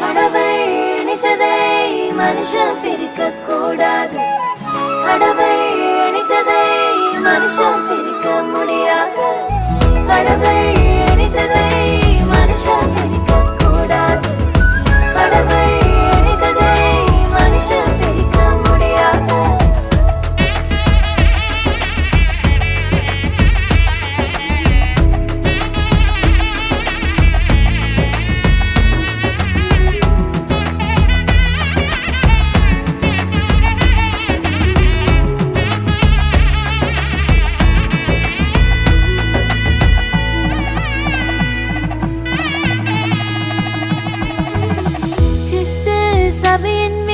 கடவுள் இணைத்ததை மனுஷன் பிரிக்க கூடாது. கடவுள் இணைத்ததை மனுஷன் பிரிக்க முடியாது. கடவுள் இணைத்ததை மனுஷன் பிரிக்க கூடாது. கடவுள் இணைத்ததை மனுஷன் பிரிக்க முடியாது. சபையின்